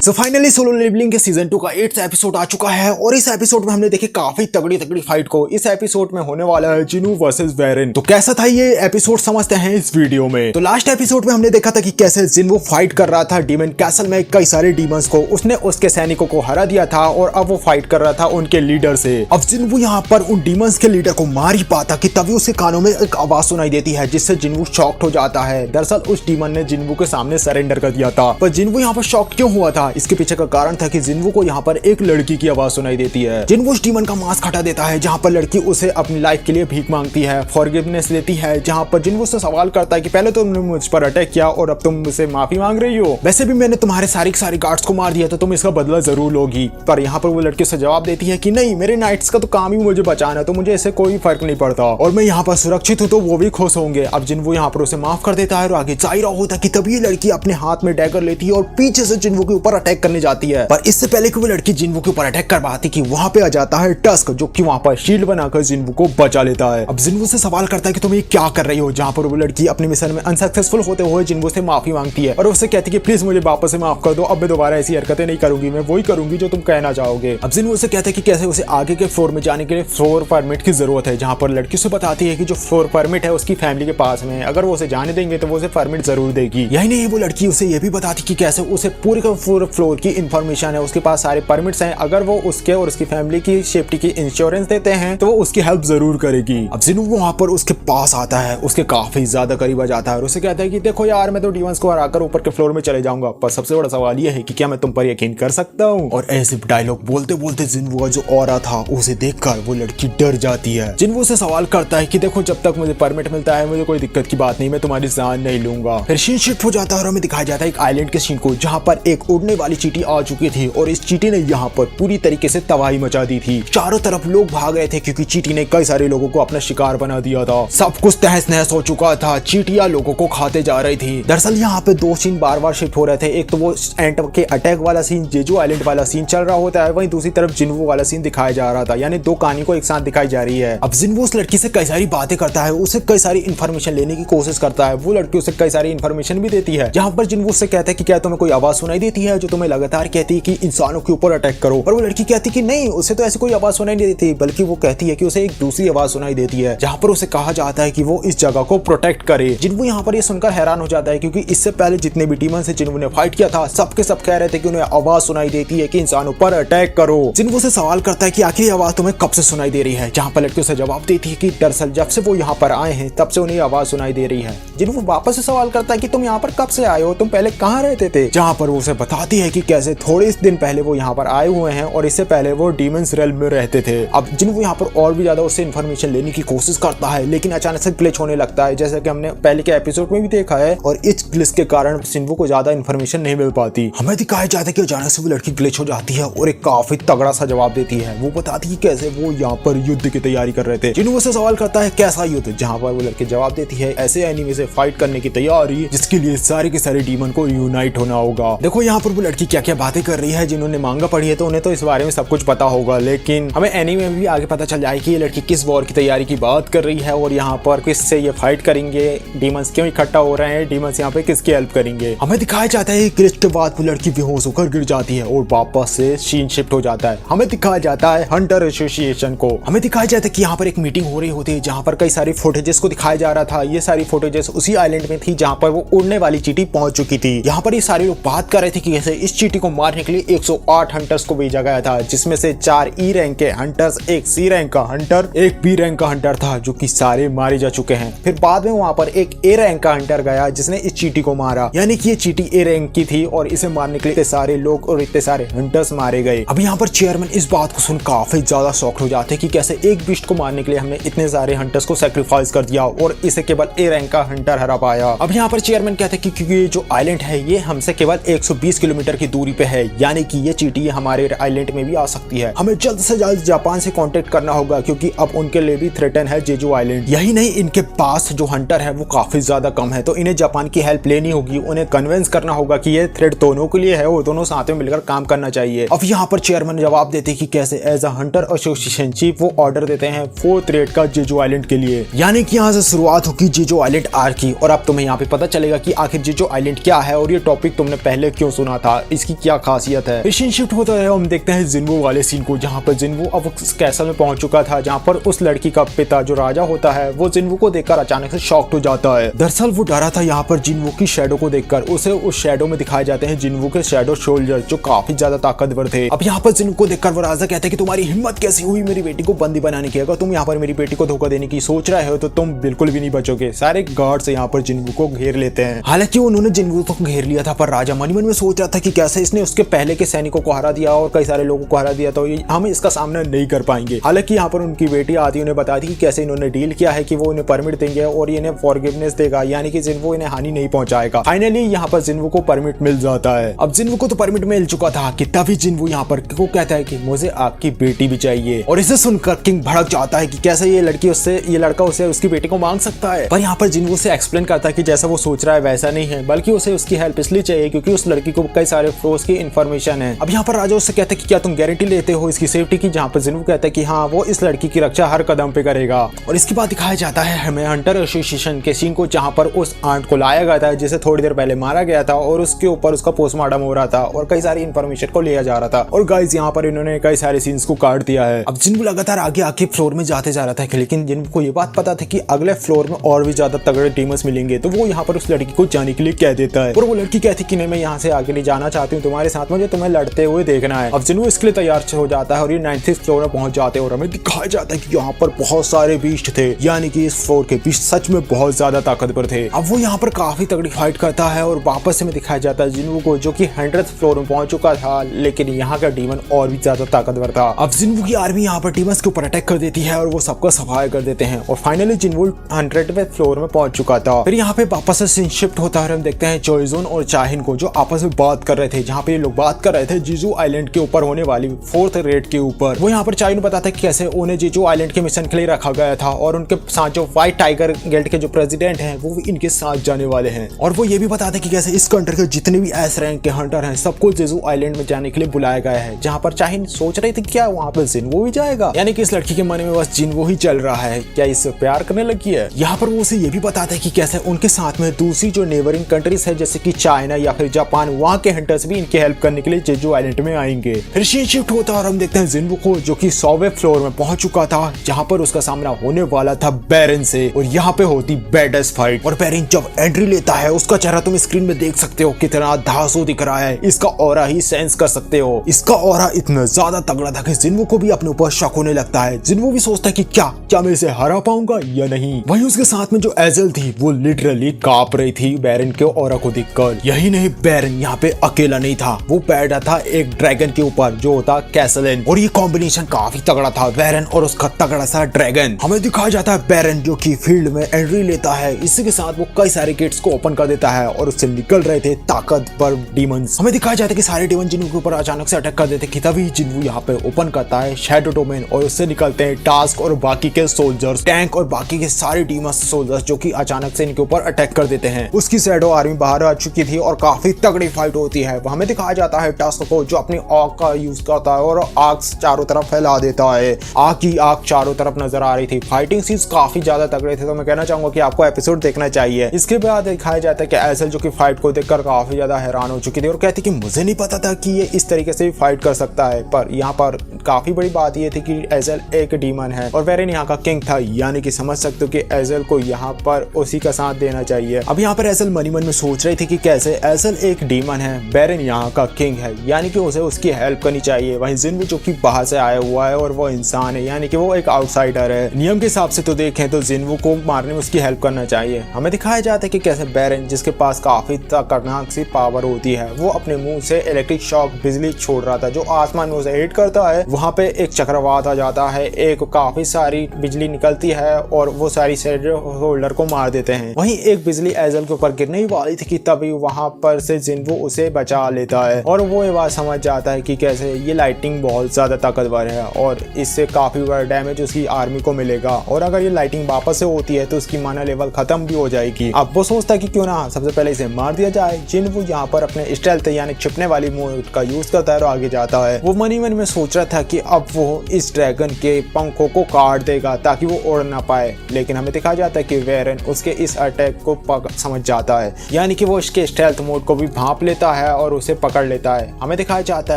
So finally solo levelling के season 2 का 8th episode आ चुका है और इस एपिसोड में हमने देखे काफी तगड़ी फाइट को। इस एपिसोड में होने वाला है जिनू वर्सेस वेरेन। तो कैसा था ये एपिसोड समझते हैं इस वीडियो में। तो लास्ट एपिसोड में हमने देखा था कि कैसे जिनू फाइट कर रहा था डीमन कैसल में कई सारे डीमंस को, उसने उसके सैनिकों को हरा दिया था और अब वो फाइट कर रहा था उनके लीडर से। अब जिनू यहाँ पर उन डीमंस के लीडर को मार ही पाता कि तभी उसके कानों में एक आवाज सुनाई देती है जिससे जिनू शॉक्ड हो जाता है। दरअसल उस डीमन ने जिनू के सामने सरेंडर कर दिया था। पर जिनू यहाँ पर शॉक क्यों हुआ था, इसके पीछे का कारण था कि जिनवू को यहाँ पर एक लड़की की आवाज सुनाई देती है। जिनवू उस डीमन का मास्क हटा देता है जहाँ पर लड़की उसे अपनी लाइफ के लिए भीख मांगती है, फॉरगिवनेस लेती है, जहाँ पर जिनवू से सवाल करता है कि पहले तुमने मुझ पर अटैक किया और अब तुम मुझसे माफी मांग रही हो। वैसे भी मैंने तुम्हारे सारे गार्ड्स को मार दिया तो तुम इसका बदला जरूर लोगी। पर यहाँ पर वो लड़की से जवाब देती है कि नहीं, मेरे नाइट्स का तो काम ही मुझे बचाना है, तो मुझे इससे कोई फर्क नहीं पड़ता और मैं यहाँ पर सुरक्षित हूँ तो वो भी खुश होंगे। अब जिनवू यहाँ पर उसे माफ कर देता है और आगे जा ही रहा होता कि तभी ये लड़की अपने हाथ में डैगर लेती है और पीछे से जिनवू के ऊपर अटैक करने जाती है। पर इससे पहले कि वो लड़की जिनवू के ऊपर अटैक कर पाती कि वहां पे आ जाता है टस्क, जो कि वहां पर शील्ड बनाकर जिनवू को बचा लेता है। अब जिनवू से सवाल करता है कि तुम ये क्या कर रही हो, जहां पर वो लड़की अपने मिशन में अनसक्सेसफुल होते हुए जिनवू से माफी मांगती है और उससे कहती है कि प्लीज मुझे वापस से माफ कर दो, अब मैं दोबारा ऐसी हरकतें नहीं करूंगी, मैं वही करूंगी जो तुम कहना चाहोगे। अब जिनवू से कहता है कि कैसे उसे आगे के फ्लोर में जाने के लिए फ्लोर परमिट की जरूरत है, जहां पर लड़की से बताती है कि जो फ्लोर परमिट है उसकी फैमिली के पास में, अगर वो उसे जाने देंगे तो वो उसे परमिट जरूर देगी। यही नहीं, वो लड़की उसे ये भी बताती कि कैसे उसे पूरे फ्लोर की इंफॉर्मेशन है, उसके पास सारे परमिट्स हैं, अगर वो उसके और उसकी फैमिली की सेफ्टी की इंश्योरेंस देते हैं तो वो उसकी हेल्प जरूर करेगी। अब जिनू वहां पर उसके पास आता है, उसके काफी ज्यादा करीब आ जाता है और उसे कहता है कि देखो यार, मैं तो डीमंस को हराकर ऊपर के फ्लोर में चले जाऊंगा, पर सबसे बड़ा सवाल ये है कि क्या मैं तुम पर यकीन कर सकता हूँ। और ऐसे डायलॉग बोलते बोलते जिनवू का जो ऑरा था उसे देखकर वो लड़की डर जाती है। जिनवू से सवाल करता है कि देखो, जब तक मुझे परमिट मिलता है मुझे कोई दिक्कत की बात नहीं, मैं तुम्हारी जान नहीं लूंगा। फिर सीन शिफ्ट हो जाता है और हमें दिखाया जाता है एक आइलैंड के सीन को, जहाँ पर एक उड़ने वाली चींटी आ चुकी थी और इस चींटी ने यहाँ पर पूरी तरीके से तबाही मचा दी थी। चारों तरफ लोग भाग रहे थे क्योंकि चींटी ने कई सारे लोगों को अपना शिकार बना दिया था। सब कुछ तहस नहस हो चुका था, चींटियां लोगों को खाते जा रही थी। दरअसल यहाँ पे दो सीन बार बार शिफ्ट हो रहे थे। एक तो वो एंट के अटैक वाला सीन, जेजू आइलैंड वाला सीन चल रहा होता है, वहीं दूसरी तरफ जिनवू वाला सीन दिखाया जा रहा था, यानी दो कहानी को एक साथ दिखाई जा रही है। अब जिनवू उस लड़की से कई सारी बातें करता है, उसे कई सारी इन्फॉर्मेशन लेने की कोशिश करता है, वो लड़की उसे कई सारी इन्फॉर्मेशन भी देती है। जहाँ पर जिनवू उससे कहता है कि क्या तुम्हें कोई आवाज सुनाई देती है जो तुम्हें लगातार कहती है कि इंसानों के ऊपर अटैक करो, और वो लड़की कहती है कि नहीं, उसे तो ऐसी कोई आवाज सुनाई नहीं देती, बल्कि वो कहती है कि उसे एक दूसरी आवाज सुनाई देती है जहाँ पर उसे कहा जाता है कि वो इस जगह को प्रोटेक्ट करे। जिनवू यहाँ पर ये सुनकर हैरान हो जाता है क्योंकि इससे पहले जितने भी डीमन से जिनवू ने फाइट किया था सबके सब कह रहे थे कि उन्हें आवाज सुनाई देती है कि इंसानों पर अटैक करो। जिनवू से सवाल करता है कि आखिर आवाज तुम्हें कब से सुनाई दे रही है, जहाँ पर लड़की उसे जवाब देती है कि दरअसल जब से वो यहाँ पर आए हैं तब से उन्हें आवाज सुनाई दे रही है। जिनवू वापस से सवाल करता है कि तुम यहाँ पर कब से आए हो, तुम पहले कहाँ रहते थे, जहाँ पर वो उसे बताती है कि कैसे थोड़े दिन पहले वो यहाँ पर आए हुए हैं और इससे पहले वो डीमंस रेल्म में रहते थे। अब जिनवू यहाँ पर और भी ज्यादा उससे इन्फॉर्मेशन लेने की कोशिश करता है, लेकिन अचानक से ग्लिच होने लगता है, जैसा कि हमने पहले के एपिसोड में भी देखा है, और इस ग्लिच के कारण जिनवू को ज्यादा इन्फॉर्मेशन नहीं मिल पाती। हमें दिखाया जाता है कि अचानक से वो लड़की ग्लिच हो जाती है और एक काफी तगड़ा सा जवाब देती है। वो बताती है कैसे वो यहाँ पर युद्ध की तैयारी कर रहे थे। जिनवू से सवाल करता है कैसा युद्ध, जहाँ पर वो लड़की जवाब देती है ऐसे एनिमी से फाइट करने की तैयारी जिसके लिए सारे के सारे डीमन को यूनाइट होना होगा। देखो यहाँ पर वो लड़की क्या क्या बातें कर रही है, जिन्होंने मांगा पढ़ी है तो उन्हें तो इस बारे में सब कुछ पता होगा, लेकिन हमें एनीमे में भी आगे पता चल जाए कि ये लड़की किस वॉर की तैयारी की बात कर रही है और यहाँ पर किससे ये फाइट करेंगे, डीमंस क्यों इकट्ठा हो रहे हैं, डीमंस यहाँ पे किसकी हेल्प करेंगे। हमें दिखाया जाता है ग्लिच के बाद वो लड़की बेहोश होकर गिर जाती है और वापस से सीन शिफ्ट हो जाता है। हमें दिखाया जाता है हंटर एसोसिएशन को। हमें दिखाया जाता है कि यहाँ पर एक मीटिंग हो रही होती है जहाँ पर कई सारी फुटेजेस को दिखाया जा रहा था। ये सारी फुटेजेस उसी आइलैंड में थी जहाँ पर वो उड़ने वाली चींटी पहुंच चुकी थी। यहाँ पर ये सारे लोग बात कर रहे थे कि कैसे इस चींटी को मारने के लिए 108 हंटर्स को भेजा गया था, जिसमें से 4 ई रैंक के हंटर्स, एक सी रैंक का हंटर, एक बी रैंक का हंटर था, जो कि सारे मारे जा चुके हैं। फिर बाद में वहां पर एक ए रैंक का हंटर गया जिसने इस चींटी को मारा, यानी कि ये चींटी ए रैंक की थी और इसे मारने के लिए इतने सारे लोग और इतने सारे हंटर्स मारे गए। अब यहाँ पर चेयरमैन इस बात को सुन काफी ज्यादा शॉक हो जाते कि कैसे एक बीस्ट को मारने के लिए हमने इतने सारे हंटर्स को सैक्रिफाइस कर दिया और इसे केवल ए रैंक का हंटर हरा पाया। अब यहाँ पर चेयरमैन कहते हैं कि क्योंकि ये जो आइलैंड है ये हमसे केवल 120 किलोमीटर की दूरी पे है, यानी कि ये चींटी हमारे आइलैंड में भी आ सकती है। हमें जल्द से जल्द जापान से कांटेक्ट करना होगा क्योंकि अब उनके लिए भी थ्रेटन है जेजू आइलैंड। यही नहीं, इनके पास जो हंटर है वो काफी ज्यादा कम है, तो इन्हें जापान की हेल्प लेनी होगी, उन्हें कन्विंस करना होगा कि ये थ्रेट दोनों के लिए है और दोनों साथ में मिलकर काम करना चाहिए। अब यहाँ पर चेयरमैन जवाब देते हैं कि कैसे as a hunter association chief वो ऑर्डर देते हैं 4th रेड का जेजू आइलैंड के लिए, यानी कि यहाँ से शुरुआत होगी जेजू आइलैंड आर्क की। और अब तुम्हें यहाँ पे पता चलेगा कि आखिर जेजू आइलैंड क्या है और ये टॉपिक तुमने पहले क्यों सुना था। इसकी क्या खासियत है। फिर सीन शिफ्ट होता है, हम देखते हैं जिन्वो वाले सीन को, जहाँ पर जिन्वो अब उस कैसल में पहुंच चुका था, जहाँ पर उस लड़की का पिता जो राजा होता है वो जिन्वो को देखकर अचानक से शॉक्ड हो जाता है। दरअसल वो डरा था यहाँ पर जिन्वो की शैडो को देखकर। उसे उस शैडो में दिखाए जाते हैं जिन्वो के शैडो सोल्जर जो काफी ज्यादा ताकतवर थे। अब यहाँ पर जिन्वो को देखकर वो राजा कहते हैं कि तुम्हारी हिम्मत कैसी हुई मेरी बेटी को बंदी बनाने की, अगर तुम यहाँ पर मेरी बेटी को धोखा देने की सोच रहे हो तो तुम बिल्कुल भी नहीं बचोगे। सारे गार्ड्स यहाँ पर जिन्वो को घेर लेते हैं। हालांकि उन्होंने जिन्वो को घेर लिया था, पर राजा मन में सोच रहा था कि कैसे इसने उसके पहले के सैनिकों को हरा दिया और कई सारे लोगों को हरा दिया, तो हम इसका सामना नहीं कर पाएंगे। हालांकि यहाँ पर उनकी बेटी आती उन्हें बता दी कि कैसे इन्होंने डील किया है कि वो इन्हें परमिट देंगे और इन्हें फॉरगिवनेस देगा, यानी कि जिन्वो इन्हें हानि नहीं पहुंचाएगा। फाइनली यहाँ पर जिन्वो को परमिट मिल जाता है। अब जिन्वो को तो परमिट मिल चुका था कि तभी जिन्वो यहाँ पर को कहता है कि मुझे आपकी बेटी भी चाहिए, और इसे सुनकर किंग भड़क जाता है कि कैसे ये लड़का उससे उसकी बेटी को मांग सकता है। पर यहाँ पर जिन्वो से एक्सप्लेन करता है कि जैसा वो सोच रहा है वैसा नहीं है, बल्कि उसे उसकी हेल्प इसलिए चाहिए क्योंकि उस लड़की को कई सारे फ्रोज की इन्फॉर्मेशन है। अब यहाँ पर राजा उससे कहता है कि क्या तुम गारंटी लेते हो इसकी सेफ्टी की, जहाँ पर जिन्वो कहता है कि हाँ वो इस लड़की की रक्षा हर कदम पे करेगा। और इसके बाद दिखाया जाता है हमें हंटर एसोसिएशन के सीन को, जहाँ पर उस आंट को लाया गया था जिसे थोड़ी देर पहले मारा गया था और उसके ऊपर उसका पोस्टमार्टम हो रहा था और कई सारी इन्फॉर्मेशन को लिया जा रहा था। और गाइस यहाँ पर इन्होंने कई सारे सीन्स को काट दिया है। अब जिन्वो लगातार आगे आके फ्लोर में जाते जा रहा था, लेकिन जिन्वो को ये बात पता था कि अगले फ्लोर में और भी ज्यादा तगड़े डीमंस मिलेंगे, तो वो यहाँ पर उस लड़की को जाने के लिए कह देता है। और वो लड़की कहती कि नहीं मैं यहाँ से आगे नहीं जाना चाहती हूँ, तुम्हारे साथ मुझे तुम्हें लड़ते हुए देखना है। अब जिन्वो इसके लिए तैयार हो जाता है और ये 96 फ्लोर में पहुंच जाते हैं और हमें दिखाया जाता है कि यहाँ पर बहुत सारे बीस्ट थे, यानी कि इस फ्लोर के बीस्ट सच में बहुत ज्यादा ताकतवर थे। अब वो यहाँ पर काफी तगड़ी फाइट करता है और वापस से में दिखाया जाता है जिन्वो को जो कि 100th फ्लोर में पहुंच चुका था, लेकिन यहाँ का डीमन और भी ज्यादा ताकतवर था। अब जिन्वो की आर्मी यहाँ पर डीमंस के ऊपर अटैक कर देती है और वो सबका सफाया कर देते हैं और फाइनली जिन्वो 100वें फ्लोर में पहुंच चुका था। फिर यहाँ पे वापस से सीन शिफ्ट होता है और हम देखते हैं चोइजोन और चाहिन को जो आपस में बात कर रहे थे, जहाँ पे ये लोग बात कर रहे थे जीजू आइलैंड के ऊपर होने वाली 4th रेड के ऊपर। वो यहाँ पर चाहिन बताता है कि कैसे उन्हें जीजू आइलैंड के मिशन के लिए रखा गया था और उनके साथ जो व्हाइट टाइगर गिल्ड के जो प्रेसिडेंट हैं वो भी इनके साथ जाने वाले हैं। और वो ये भी बताते हैं कि कैसे इस कंट्री के जितने भी एस रैंक के हंटर हैं सबको जीजू आइलैंड में जाने के लिए बुलाया गया है, जहाँ पर चाहिन सोच रही थी क्या वहाँ पर जिन्वो भी जाएगा, यानी कि इस लड़की के मन में बस जिन्वो ही चल रहा है, क्या इससे प्यार करने लगी है। यहाँ पर वो उसे ये भी बताता है कि कैसे उनके साथ में दूसरी जो नेबरिंग कंट्रीज है जैसे कि चाइना या फिर जापान, वहाँ के हंटर्स भी इनकी हेल्प करने के लिए जेजू आइलैंड में आएंगे। फिर सीन शिफ्ट होता है और हम देखते हैं जिन्वो को जो कि 100वें फ्लोर में पहुंच चुका था, जहाँ पर उसका सामना होने वाला था बैरन से और यहाँ पे होती बैडेस्ट फाइट। और बैरन जब एंट्री लेता है उसका चेहरा तुम स्क्रीन में देख सकते हो कितना धांसू दिख रहा है, इसका ऑरा ही सेंस कर सकते हो। इसका ऑरा इतना ज्यादा तगड़ा था कि जिन्वो को भी अपने ऊपर शक होने लगता है। जिन्वो भी सोचता है कि क्या मैं इसे हरा पाऊंगा या नहीं। वहीं उसके साथ में जो एजल थी वो लिटरली कांप रही थी बैरन के ऑरा को देखकर। यही नहीं, बैरन यहाँ पे अकेला नहीं था, वो बैठा था एक ड्रैगन के ऊपर जो होता कैसलिन, और ये कॉम्बिनेशन काफी तगड़ा था, बैरन और उसका तगड़ा सा ड्रैगन। हमें दिखाया जाता है बैरन जो कि फील्ड में एंट्री लेता है, इसी के साथ वो कई सारे गेट्स को ओपन कर देता है और उससे निकल रहे थे ताकतवर डीमंस। हमें दिखाया जाता है कि सारे डीमन जिन्वो के ऊपर अचानक से अटैक कर देते कि तभी जिन्वो यहाँ पे ओपन करता है शैडो डोमेन और उससे निकलते हैं टास्क और बाकी के सोल्जर्स, टैंक और बाकी के सारे डीमंस सोल्जर्स जो कि अचानक से इनके ऊपर अटैक कर देते हैं। उसकी शैडो आर्मी बाहर आ चुकी थी और काफी तगड़ी फाइट होती है। हमें दिखाया जाता है टास्क को जो अपनी आग का यूज करता है और आग चारों तरफ फैला देता है। आग की आग चारों तरफ नजर आ रही थी। फाइटिंग सीन्स काफी ज्यादा तगड़े थे, तो मैं कहना चाहूंगा कि आपको एपिसोड देखना चाहिए। इसके बाद दिखाया जाता है कि एजल जो कि फाइट को देखकर काफी ज्यादा हैरान हो चुकी थी और कहती कि मुझे नहीं पता था कि ये इस तरीके से भी फाइट कर सकता है। पर यहाँ पर काफी बड़ी बात ये थी कि एजल एक डीमन है और बैरन यहाँ का किंग था, यानी कि समझ सकते हो कि एजल को यहाँ पर उसी का साथ देना चाहिए। अब यहाँ पर एजल मनी मन में सोच रही थी कि कैसे एजल एक डीमन है, बैरन यहाँ का किंग है, यानी कि उसे उसकी हेल्प करनी चाहिए। वहीं जिन्वो जो कि बाहर से आया हुआ है और वो इंसान है, यानी कि वो एक आउटसाइडर है। नियम के हिसाब से तो देखें तो जिन्वो को मारने में उसकी हेल्प करना चाहिए। हमें दिखाया जाता है कि कैसे बैरन जिसके पास काफी खतरनाक सी पावर होती है, वो अपने मुंह से इलेक्ट्रिक शॉक बिजली छोड़ रहा था जो आसमान में उसे हिट करता है। वहाँ पे एक चक्रवात आ जाता है, एक काफी सारी बिजली निकलती है और वो सारी शैडो होल्डर को मार देते हैं। वहीं एक बिजली एजल के ऊपर गिरने ही वाली थी कि तभी वहां पर से जिन्वो उसे बचा लेता है और वो ये बात समझ जाता है कि कैसे ये लाइटिंग बहुत ज्यादा ताकतवर है और इससे काफी बड़ा डैमेज उसकी आर्मी को मिलेगा और अगर ये लाइटिंग वापस से होती है तो उसकी माना लेवल खत्म भी हो जाएगी। अब वो सोचता है कि क्यों ना सबसे पहले इसे मार दिया जाए। जिन्वो यहाँ पर अपने स्टेल्थ यानी छिपने वाली मोड का यूज करता है और आगे जाता है। वो मनी मन में सोच रहा था कि अब वो इस ड्रैगन के पंखों को काट देगा ताकि वो उड़ ना पाए, लेकिन हमें दिखाया जाता है कि बैरन उसके इस अटैक को समझ जाता है, यानी कि वो इसके स्टेल्थ मोड को भी भांप लेता है है और उसे पकड़ लेता है। हमें दिखाया जाता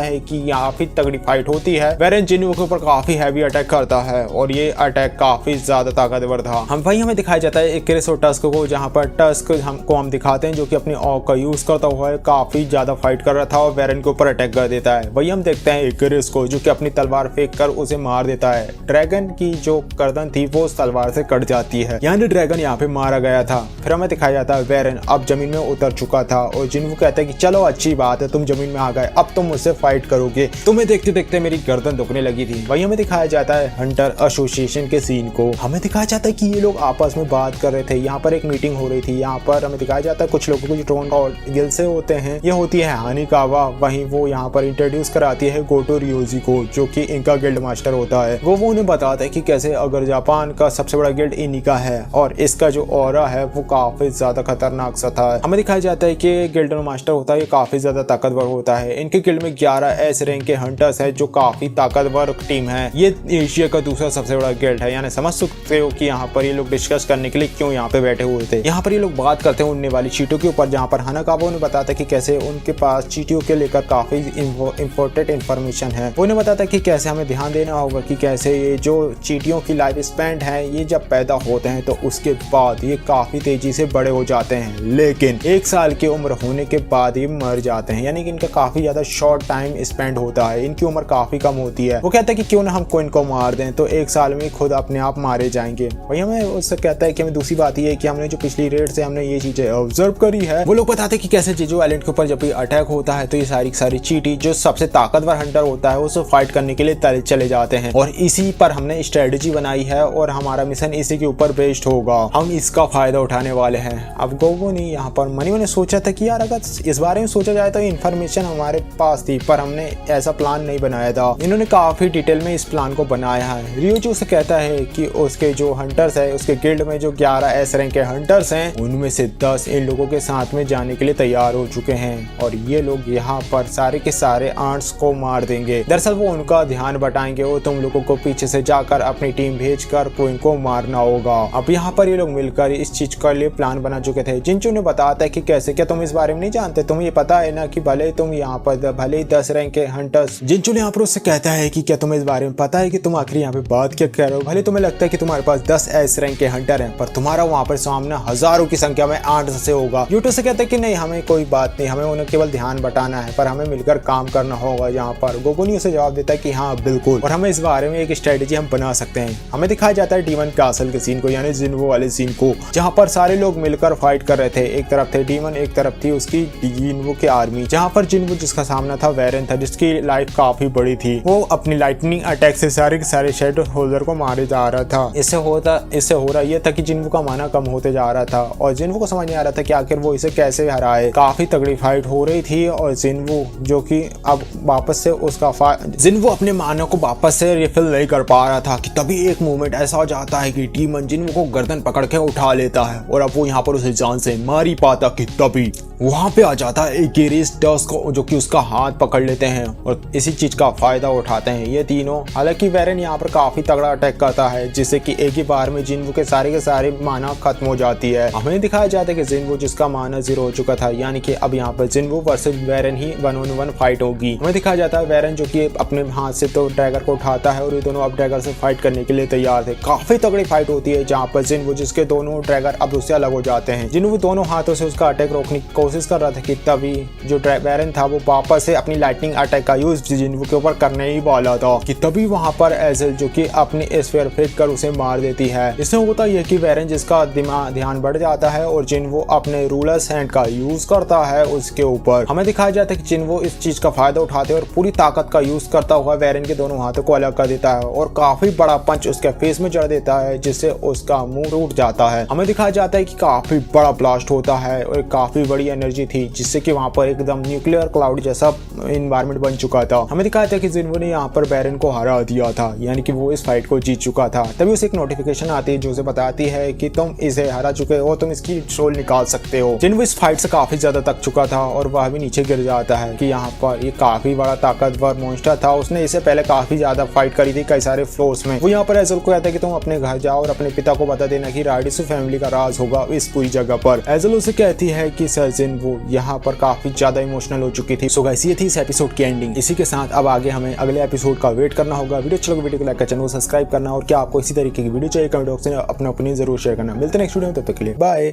है कि यहाँ भी तगड़ी फाइट होती है। वेरन जिन्वू के ऊपर काफी हैवी अटैक करता है और ये अटैक काफी ज्यादा ताकतवर था। हमें दिखाया जाता है इकरिस और टस्क को, जहाँ पर टस्क हम दिखाते हैं जो कि अपनी ऑक का यूज करता हुआ काफी ज्यादा फाइट कर रहा था और वेरन के ऊपर अटैक कर देता है। वही हम देखते हैं इकरिस को जो कि अपनी तलवार फेंक कर उसे मार देता है। ड्रैगन की जो गर्दन थी वो उस तलवार से कट जाती है, यानी ड्रैगन यहाँ पे मारा गया था। फिर हमें दिखाया जाता है वेरन अब जमीन में उतर चुका था और जिन्वू कहता है कि चलो अच्छी बात है, तुम जमीन में आ गए, अब तुम मुझसे फाइट करोगे, तुम्हें देखते देखते मेरी गर्दन दुखने लगी थी। वही हमें दिखाया जाता है हंटर एसोसिएशन के सीन को। हमें दिखाया जाता है कि ये लोग आपस में बात कर रहे थे, यहाँ पर एक मीटिंग हो रही थी। यहाँ पर हमें दिखाया जाता है कुछ लोगों को जो ट्रोन और गिल्ड से होते हैं, ये होती है हानिकावा। वहीं वो यहाँ पर इंट्रोड्यूस कराती है गोटो रियोजी को जो कि इनका गिल्ड मास्टर होता है। वो उन्हें बताता है कि कैसे अगर जापान का सबसे बड़ा गिल्ड इन्हीं का है और इसका जो ऑरा है वो काफी ज्यादा खतरनाक सा था। हमें दिखाया जाता है कि गिल्ड मास्टर होता है ये काफी ज्यादा ताकतवर होता है। इनके गिल्ड में 11 एस रैंक के हंटर्स है जो काफी ताकतवर टीम है। ये एशिया का दूसरा सबसे बड़ा गिल्ड है, यानी समझ सकते हो कि यहाँ पर ये लोग डिस्कस करने के लिए क्यों यहाँ पे बैठे हुए थे। यहाँ पर ये लोग बात करते हैं उड़ने वाली चींटियों के ऊपर, जहाँ पर हानाकावा उन्हें बताता है कि कैसे उनके पास चींटियों के लेकर काफी इम्पोर्टेंट इन्फॉर्मेशन है। वो उन्हें बताता है कि कैसे हमें ध्यान देना होगा कि कैसे ये जो चींटियों की लाइफ स्पैन है ये जब पैदा होते हैं तो उसके बाद ये काफी तेजी से बड़े हो जाते हैं, लेकिन 1 साल की उम्र होने के बाद ये मर जाते हैं, यानी कि इनका काफी ज्यादा शॉर्ट टाइम स्पेंड होता है, इनकी उम्र काफी कम होती है। वो कहता है कि क्यों ना हम इनको मार दें तो 1 साल में खुद अपने आप मारे जाएंगे। वही हमें उससे कहता है कि हमें दूसरी बात ये है कि हमने जो पिछली रेड से हमने ये चीजें ऑब्जर्व करी है। वो लोग बताते हैं कि कैसे जीजू आइलैंड के ऊपर जब भी अटैक होता है तो ये सारी चींटी जो सबसे ताकतवर हंटर होता है उससे फाइट करने के लिए चले जाते हैं और इसी पर हमने स्ट्रेटेजी बनाई है और हमारा मिशन इसी के ऊपर बेस्ड होगा, हम इसका फायदा उठाने वाले हैं। अब गोगो ने यहाँ पर मनी ने सोचा था कि यार अगर इस बारे में सोचा जाए तो इन्फॉर्मेशन हमारे पास थी पर हमने ऐसा प्लान नहीं बनाया था। इन्होंने काफी डिटेल में इस प्लान को बनाया है। रियोजू से कहता है कि उसके जो हंटर्स है उसके गिल्ड में जो 11 एस रैंक के हंटर्स हैं उनमें से 10 इन लोगों के साथ में जाने के लिए तैयार हो चुके हैं और ये लोग यहाँ पर सारे के सारे आंट्स को मार देंगे। दरअसल वो उनका ध्यान बटाएंगे और तुम लोगों को पीछे से जाकर अपनी टीम भेजकर इनको मारना होगा। अब यहाँ पर ये लोग मिलकर इस चीज के लिए प्लान बना चुके थे। जिंचू ने बताता है कि कैसे, क्या तुम इस बारे में नहीं जानते, तुम्हें ये पता है ना कि भले तुम यहाँ पर भले ही 10 रैंक के हंटर्स। जिंचू ने यहाँ पर उससे कहता है कि क्या तुम्हें इस बारे में पता है कि तुम आखिर यहाँ पे बात क्या कर रहे हो। भले तुम्हें लगता है कि तुम्हारे पास 10 एस रैंक के हंटर हैं पर तुम्हारा वहाँ पर सामना हजारों की संख्या में 8 से होगा। यूटो से कहता है कि नहीं हमें कोई बात नहीं, हमें उन्हें केवल ध्यान बटाना है पर हमें मिलकर काम करना होगा। यहाँ पर गोगोनी उसे जवाब देता है कि हाँ बिल्कुल और हमें इस बारे में एक स्ट्रेटेजी हम बना सकते हैं। हमें दिखाया जाता है डीमन कैसल के सीन को, यानी जिन्वू वाले सीन को, जहाँ पर सारे लोग मिलकर फाइट कर रहे थे। एक तरफ थे डीमन, एक तरफ थी उसकी जिन्वू की आर्मी। जहाँ पर जिन्वू जिसका सामना था वेरन था जिसकी लाइफ काफी बड़ी थी। वो अपनी लाइटनिंग अटैक से सारे के सारे शेडो होल्डर को मारे जा रहा था। इससे हो रहा ये था कि जिन्वू का माना कम होते जा रहा था और जिन्वू को समझ नहीं आ रहा था कि आखिर वो इसे कैसे हराए। काफी तगड़ी फाइट हो रही थी और जिन्वू जो कि अब वापस से जिन्वू अपने माना को वापस से रिफिल नहीं कर पा रहा था कि तभी एक मोमेंट ऐसा हो जाता है कि डीमन जिन्वू को गर्दन पकड़ के उठा लेता है और अब वो यहाँ पर उसे जान से मार ही पाता कि तभी वहां पे आ जाता है एक गिरिस टस्क को जो कि उसका हाथ पकड़ लेते हैं और इसी चीज का फायदा उठाते हैं ये तीनों। हालांकि वेरन यहाँ पर काफी तगड़ा अटैक करता है जिससे कि एक ही बार में जिन्वू के सारे माना खत्म हो जाती है। हमें दिखाया जाता है कि जिन्वू जिसका माना 0 हो चुका था, यानी कि अब यहाँ पर जिन्वू वर्सेस वेरन ही 1-on-1 फाइट होगी। हमें दिखाया जाता है वेरन जो कि अपने हाथ से तो ड्रैगर को उठाता है और ये दोनों अब ड्रैगर से फाइट करने के लिए तैयार थे। काफी तगड़ी फाइट होती है जहाँ पर जिन्वू जिसके दोनों ड्रैगर अब उससे अलग हो जाते हैं। जिन्वू दोनों हाथों से उसका अटैक रोकने की कोशिश कर रहा था कि तभी जो वेरन था वो वापस से अपनी लाइटनिंग अटैक का यूज जिन्वू के ऊपर करने ही वाला था कि तभी वहां पर एजल जो कि अपनी स्फीयर फेंक कर उसे मार देती है। इससे होता यह कि वेरन जिसका ध्यान बढ़ जाता है और जिन्वू अपने रूलर्स हैंड का यूज करता है उसके ऊपर। हमें दिखाया जाता है कि जिन्वू इस चीज का फायदा उठाते हैं और पूरी ताकत का यूज करता हुआ वेरन के दोनों हाथों को अलग कर देता है और काफी बड़ा पंच उसके फेस में जड़ देता है जिससे उसका मुंह टूट जाता है। हमें दिखाया जाता है कि काफी बड़ा ब्लास्ट होता है और काफी बड़ी एनर्जी थी जिससे कि वहां पर एकदम न्यूक्लियर क्लाउड जैसा एनवायरनमेंट बन चुका था। हमें दिखाया था कि जिन्वू ने यहाँ पर वेरन को हरा दिया था, यानी कि वो इस फाइट को जीत चुका था। तभी उसे एक नोटिफिकेशन आती है जो उसे बताती है कि तुम इसे हरा चुके हो, तुम इसकी सोल निकाल सकते हो। जिन्वू इस फाइट से काफी ज्यादा थक चुका था और वह भी नीचे गिर जाता है कि यहाँ पर ये काफी बड़ा ताकतवर मॉन्स्टर था। उसने इसे पहले काफी ज्यादा फाइट करी थी कई सारे फ्लोर्स में। वो यहाँ पर एजल को कहता है कि तुम अपने घर जाओ और अपने पिता को बता देना कि राइडिसु फैमिली का राज होगा इस पूरी जगह पर। एजल उसे कहती है कि सर जिन्वू यहाँ पर काफी ज्यादा इमोशनल हो चुकी थी। सो गाइस ये थी इस एपिसोड की एंडिंग। इसी के साथ अब आगे हमें अगले एपिसोड का वेट करना होगा। वीडियो अच्छा लगा वीडियो को लाइक कर, चैनल को सब्सक्राइब करना और क्या आपको इसी तरीके की वीडियो चाहिए कमेंट बॉक्स में अपना ओपिनियन जरूर शेयर करना। मिलते हैं नेक्स्ट वीडियो में, तब तक के लिए बाय।